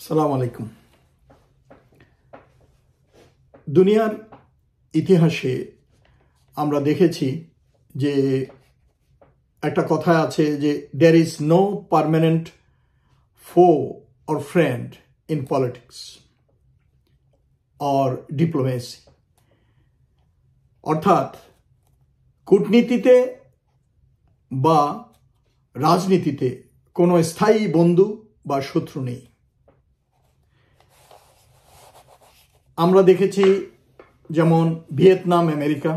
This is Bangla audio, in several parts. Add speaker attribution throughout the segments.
Speaker 1: সালাম আলাইকুম। দুনিয়ার ইতিহাসে আমরা দেখেছি যে একটা কথা আছে যে there is no permanent foe or friend in politics or diplomacy। অর্থাৎ কূটনীতিতে বা রাজনীতিতে কোনো স্থায়ী বন্ধু বা শত্রু নেই। আমরা দেখেছি যেমন ভিয়েতনাম আমেরিকা,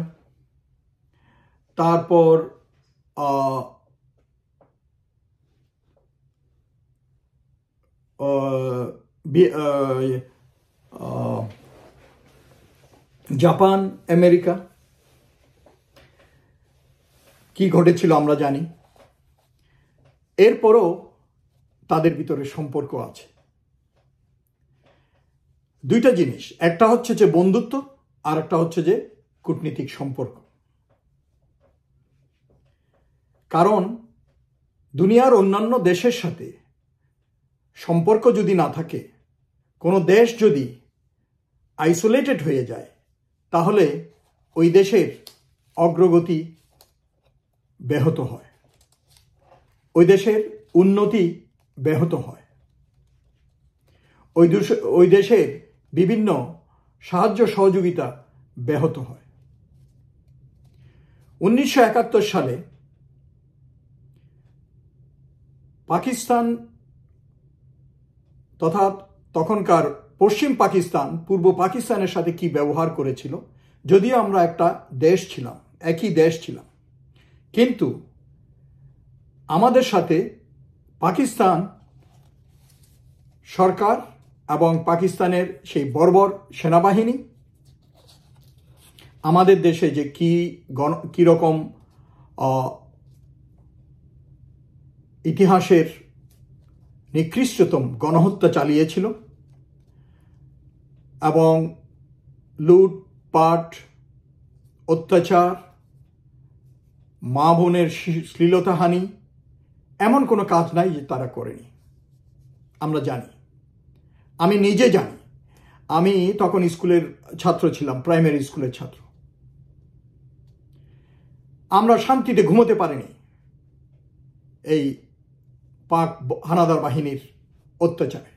Speaker 1: তারপর জাপান আমেরিকা কি ঘটেছিল আমরা জানি। এরপরও তাদের ভিতরে সম্পর্ক আছে। দুইটা জিনিস, একটা হচ্ছে যে বন্ধুত্ব আর একটা হচ্ছে যে কূটনীতিক সম্পর্ক। কারণ দুনিয়ার অন্যান্য দেশের সাথে সম্পর্ক যদি না থাকে, কোনো দেশ যদি আইসোলেটেড হয়ে যায়, তাহলে ওই দেশের অগ্রগতি ব্যাহত হয়, ওই দেশের উন্নতি ব্যাহত হয়, ওই দেশের বিভিন্ন সাহায্য সহযোগিতা ব্যাহত হয়। 1971 সালে পাকিস্তান তথা তখনকার পশ্চিম পাকিস্তান পূর্ব পাকিস্তানের সাথে কি ব্যবহার করেছিল, যদিও আমরা একটা দেশ ছিলাম, একই দেশ ছিলাম, কিন্তু আমাদের সাথে পাকিস্তান সরকার এবং পাকিস্তানের সেই বর্বর সেনাবাহিনী আমাদের দেশে যে কি রকম ইতিহাসের নিকৃষ্টতম গণহত্যা চালিয়েছিল এবং লুটপাট, অত্যাচার, মা বোনের শ্লীলতাহানি, এমন কোনো কাজ নাই যে তারা করেনি। আমরা জানি, আমি নিজে জানি। আমি তখন স্কুলের ছাত্র ছিলাম, প্রাইমারি স্কুলের ছাত্র। আমরা শান্তিতে ঘুমোতে পারিনি এই পাক হানাদার বাহিনীর অত্যাচারে।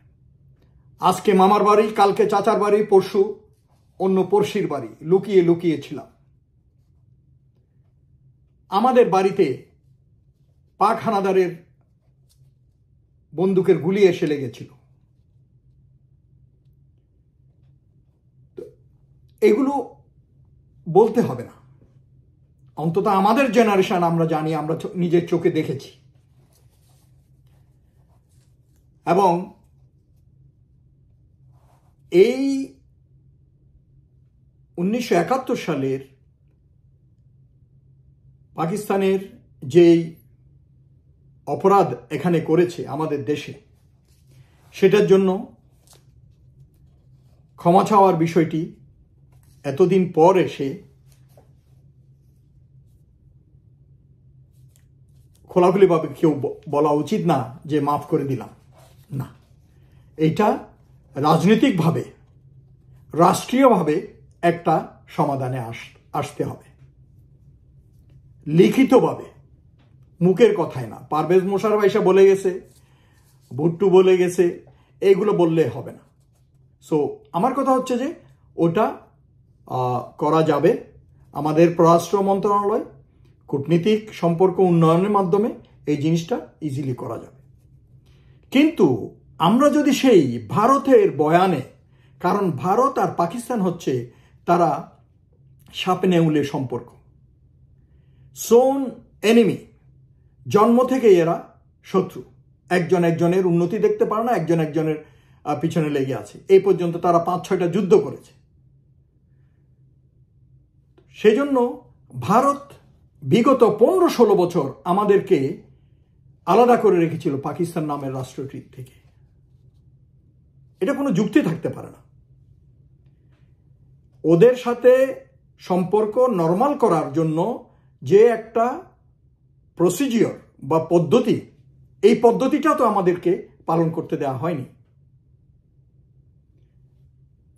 Speaker 1: আজকে মামার বাড়ি, কালকে চাচার বাড়ি, পরশু অন্য পড়শির বাড়ি, লুকিয়ে লুকিয়ে ছিলাম। আমাদের বাড়িতে পাক হানাদারের বন্দুকের গুলি এসে লেগেছিল। এগুলো বলতে হবে না, অন্তত আমাদের জেনারেশন আমরা জানি, আমরা নিজের চোখে দেখেছি। এবং এই 1971 সালের পাকিস্তানের যেই অপরাধ এখানে করেছে আমাদের দেশে, সেটার জন্য ক্ষমা চাওয়ার বিষয়টি এতদিন পর এসে খোলাখুলিভাবে কেউ বলা উচিত না যে মাফ করে দিলাম না। এইটা রাজনৈতিকভাবে, রাষ্ট্রীয়ভাবে একটা সমাধানে আসতে হবে, লিখিতভাবে, মুখের কথায় না। পারভেজ মোশাররফ এসে বলে গেছে, ভুট্টু বলে গেছে, এইগুলো বললে হবে না। সো আমার কথা হচ্ছে যে ওটা করা যাবে। আমাদের পররাষ্ট্র মন্ত্রণালয় কূটনীতিক সম্পর্ক উন্নয়নের মাধ্যমে এই জিনিসটা ইজিলি করা যাবে। কিন্তু আমরা যদি সেই ভারতের বয়ানে, কারণ ভারত আর পাকিস্তান হচ্ছে তারা সাপে নেউলে সম্পর্ক, সোন এনিমি, জন্ম থেকে এরা শত্রু, একজন একজনের উন্নতি দেখতে পারে না, একজন একজনের পিছনে লেগে আছে। এই পর্যন্ত তারা 5-6টা যুদ্ধ করেছে। সেজন্য ভারত বিগত 15-16 বছর আমাদেরকে আলাদা করে রেখেছিল পাকিস্তান নামের রাষ্ট্রটি থেকে। এটা কোনো যুক্তি থাকতে পারে না। ওদের সাথে সম্পর্ক নরমাল করার জন্য যে একটা প্রসিজিওর বা পদ্ধতি, এই পদ্ধতিটা তো আমাদেরকে পালন করতে দেওয়া হয়নি।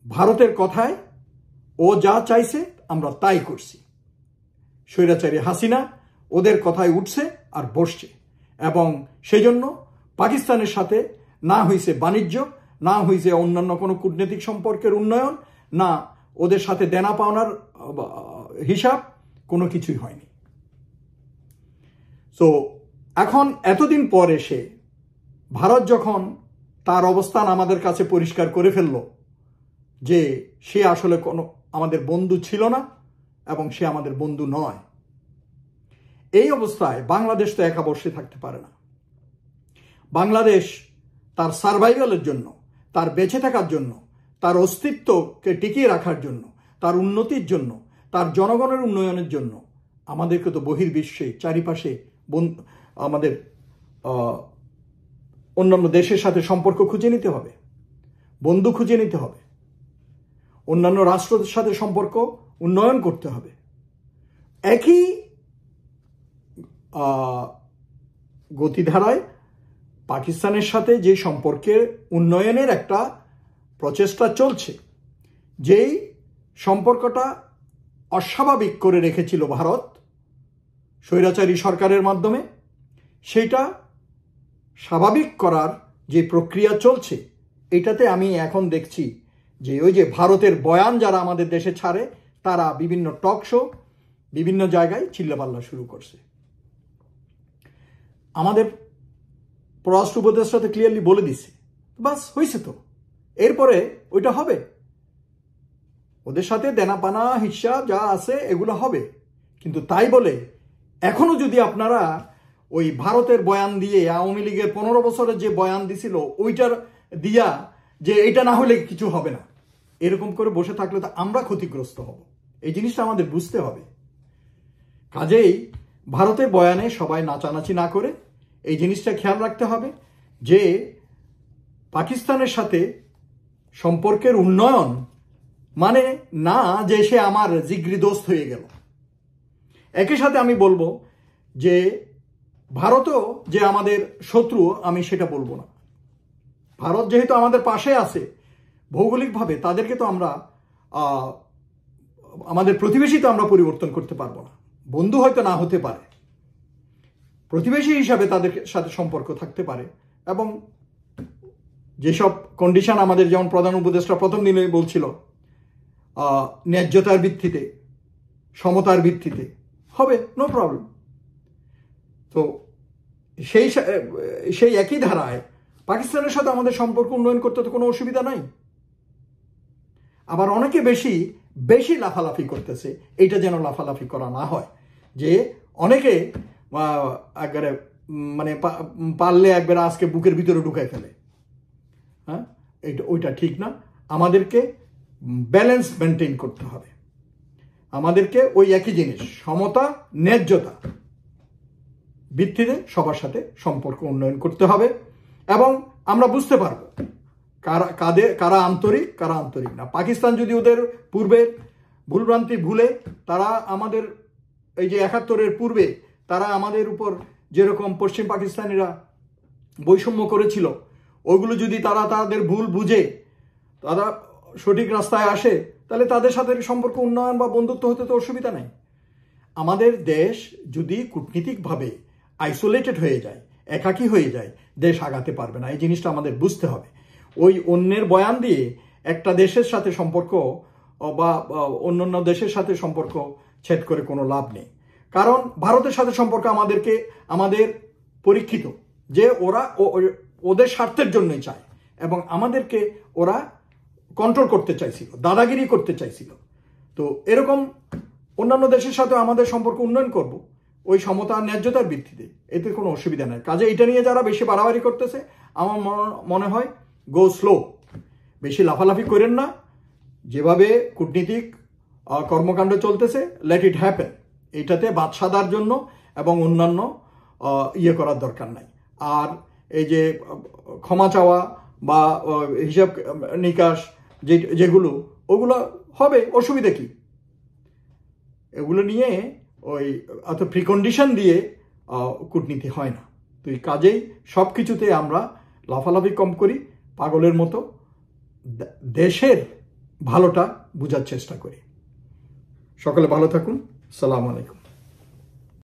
Speaker 1: ভারতের কথায় ও যা চাইছে আমরা তাই করছি। স্বৈরাচারী হাসিনা ওদের কথায় উঠছে আর বসছে, এবং সেই জন্য পাকিস্তানের সাথে না হয়েছে বাণিজ্য, না হয়েছে অন্যান্য কোনো কূটনৈতিক সম্পর্কের উন্নয়ন, না ওদের সাথে দেনা পাওনার হিসাব, কোনো কিছুই হয়নি। তো এখন এতদিন পর এসে ভারত যখন তার অবস্থান আমাদের কাছে পরিষ্কার করে ফেলল যে সে আসলে কোনো আমাদের বন্ধু ছিল না এবং সে আমাদের বন্ধু নয়, এই অবস্থায় বাংলাদেশ তো একা বসে থাকতে পারে না। বাংলাদেশ তার সার্ভাইভালের জন্য, তার বেঁচে থাকার জন্য, তার অস্তিত্বকে টিকিয়ে রাখার জন্য, তার উন্নতির জন্য, তার জনগণের উন্নয়নের জন্য আমাদেরকে তো বহির্বিশ্বে চারিপাশে আমাদের অন্যান্য দেশের সাথে সম্পর্ক খুঁজে নিতে হবে, বন্ধু খুঁজে নিতে হবে, অন্যান্য রাষ্ট্রদের সাথে সম্পর্ক উন্নয়ন করতে হবে। একই গতিধারায় পাকিস্তানের সাথে যে সম্পর্কের উন্নয়নের একটা প্রচেষ্টা চলছে, যেই সম্পর্কটা অস্বাভাবিক করে রেখেছিল ভারত স্বৈরাচারী সরকারের মাধ্যমে, সেটা স্বাভাবিক করার যে প্রক্রিয়া চলছে, এটাতে আমি এখন দেখছি যে ওই যে ভারতের বয়ান যারা আমাদের দেশে ছাড়ে, তারা বিভিন্ন টক শো বিভিন্ন জায়গায় চিল্লাপাল্লা শুরু করছে। আমাদের পররাষ্ট্র উপদেষ্টা তো ক্লিয়ারলি বলে দিছে, বাস হয়েছে তো, এরপরে ওইটা হবে, ওদের সাথে দেনাপানা হিসাব যা আছে এগুলো হবে। কিন্তু তাই বলে এখনো যদি আপনারা ওই ভারতের বয়ান দিয়ে আওয়ামী লীগের 15 বছরের যে বয়ান দিছিল ওইটার দিয়া যে এটা না হলে কিছু হবে না, এরকম করে বসে থাকলে তো আমরা ক্ষতিগ্রস্ত হব। এই জিনিসটা আমাদের বুঝতে হবে। কাজেই ভারতের বয়ানে সবাই নাচানাচি না করে এই জিনিসটা খেয়াল রাখতে হবে যে পাকিস্তানের সাথে সম্পর্কের উন্নয়ন মানে না যে সে আমার জিগরি দোস্ত হয়ে গেল। একই সাথে আমি বলবো যে ভারতও যে আমাদের শত্রু, আমি সেটা বলবো না। ভারত যেহেতু আমাদের পাশে আছে ভৌগোলিকভাবে, তাদেরকে তো আমরা আমাদের প্রতিবেশী তো আমরা পরিবর্তন করতে পারবো না। বন্ধু হয়তো না হতে পারে, প্রতিবেশী হিসাবে তাদের সাথে সম্পর্ক থাকতে পারে, এবং যেসব কন্ডিশন আমাদের, যেমন প্রধান উপদেষ্টা প্রথম দিনে বলছিল ন্যায্যতার ভিত্তিতে, সমতার ভিত্তিতে হবে, নো প্রবলেম। তো সেই একই ধারায় পাকিস্তানের সাথে আমাদের সম্পর্ক উন্নয়ন করতে তো কোনো অসুবিধা নাই। আবার অনেকে বেশি লাফালাফি করতেছে, এইটা যেন লাফালাফি করা না হয়, যে অনেকে একবারে মানে পারলে একবারে আজকে বুকের ভিতরে ঢুকাই ফেলে। হ্যাঁ, ওইটা ঠিক না। আমাদেরকে ব্যালেন্স মেনটেন করতে হবে। আমাদেরকে ওই একই জিনিস, সমতা ন্যায্যতা ভিত্তিতে সবার সাথে সম্পর্ক উন্নয়ন করতে হবে, এবং আমরা বুঝতে পারবো কারা আন্তরিক কারা আন্তরিক না। পাকিস্তান যদি ওদের পূর্বের ভুলভ্রান্তি ভুলে তারা আমাদের এই যে 71-এর পূর্বে তারা আমাদের উপর যেরকম পশ্চিম পাকিস্তানিরা বৈষম্য করেছিল, ওইগুলো যদি তারা তাদের ভুল বুঝে তারা সঠিক রাস্তায় আসে, তাহলে তাদের সাথে সম্পর্ক উন্নয়ন বা বন্ধুত্ব হতে তো অসুবিধা নেই। আমাদের দেশ যদি কূটনীতিকভাবে আইসোলেটেড হয়ে যায়, একাকী হয়ে যায়, দেশ আগাতে পারবে না। এই জিনিসটা আমাদের বুঝতে হবে। ওই অন্যের বয়ান দিয়ে একটা দেশের সাথে সম্পর্ক বা অন্যান্য দেশের সাথে সম্পর্ক ছেদ করে কোনো লাভ নেই। কারণ ভারতের সাথে সম্পর্ক আমাদের পরীক্ষিত, যে ওরা ওদের স্বার্থের জন্যই চায়, এবং আমাদেরকে ওরা কন্ট্রোল করতে চাইছিল, দাদাগিরি করতে চাইছিল। তো এরকম অন্যান্য দেশের সাথে আমাদের সম্পর্ক উন্নয়ন করব ওই সমতা আর ন্যায্যতার ভিত্তিতে, এতে কোনো অসুবিধা নেই। কাজে এটা নিয়ে যারা বেশি বাড়াবাড়ি করতেছে, আমার মনে হয় গো স্লো, বেশি লাফালাফি করেন না। যেভাবে কূটনীতিক কর্মকাণ্ড চলতেছে, লেট ইট হ্যাপেন। এইটাতে বাদশাদার জন্য এবং অন্যান্য করার দরকার নাই। আর এই যে ক্ষমা চাওয়া বা হিসাব নিকাশ যেগুলো, ওগুলো হবে, অসুবিধা কি? এগুলো নিয়ে ওই অত প্রিকন্ডিশন দিয়ে কূটনীতি হয় না। তো এই কাজেই সব কিছুতে আমরা লাফালাফি কম করি, পাগলের মতো দেশের ভালোটা বোঝার চেষ্টা করি। সকলে ভালো থাকুন। আসসালামু আলাইকুম।